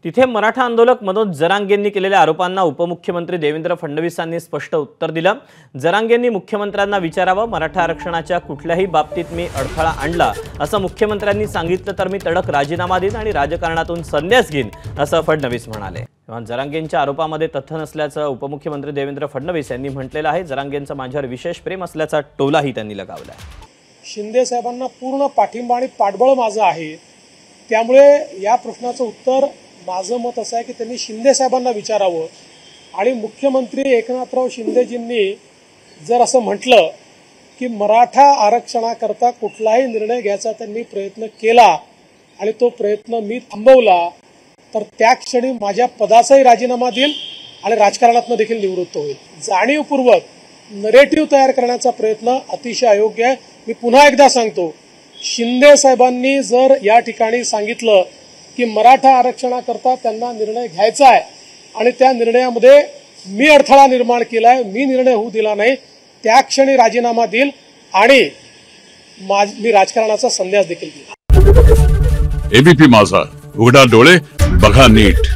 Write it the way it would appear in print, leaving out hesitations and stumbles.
तिथे मराठा आंदोलक मनोज जरांगेंनी केलेल्या आरोपांना उपमुख्यमंत्री देवेंद्र फडणवीसांनी स्पष्ट उत्तर दिलं। जरांगेंनी मुख्यमंत्र्यांना विचारावं, मराठा आरक्षणाच्या कुठल्याही बाबतीत मी अडथळा आणला असं मुख्यमंत्र्यांनी सांगितलं तर मी तडक राजीनामा देईन आणि राजकारणातून संन्यास घेईन असं फडणवीस म्हणाले। जरांगेंच्या आरोपामध्ये तथ्य नसल्याचं उपमुख्यमंत्री देवेंद्र फडणवीस यांनी म्हटलेलं आहे। जरांगेंचं माझ्यावर विशेष प्रेम असल्याचा टोलाही त्यांनी लगावला। शिंदे साहेबांना पूर्ण पाठिंबा आणि पाठबळ माझं आहे, त्यामुळे या प्रश्नाचं उत्तर माझं मत असं आहे की त्यांनी शिंदे साहेबांना विचारावं आणि मुख्यमंत्री एकनाथराव शिंदेजींनी जर असं म्हटलं की मराठा आरक्षणाकरता कुठलाही निर्णय घ्यायचा त्यांनी प्रयत्न केला आणि तो प्रयत्न मी थांबवला तर त्या क्षणी माझ्या पदाचाही राजीनामा देईल आणि राजकारणातून देखील निवृत्त होईल। जाणीवपूर्वक नरेटिव्ह तयार करण्याचा प्रयत्न अतिशय अयोग्य आहे। मी पुन्हा एकदा सांगतो, शिंदे साहेबांनी जर या ठिकाणी सांगितलं की मराठा आरक्षणाकरता त्यांना निर्णय घ्यायचा आहे आणि त्या निर्णयामध्ये मी अडथळा निर्माण केलाय, मी निर्णय होऊ दिला नाही, त्या क्षणी राजीनामा देईल आणि मी राजकारणाचा संन्यास देखील देईल। एबीपी माझा, उघडा डोळे बघा नीट।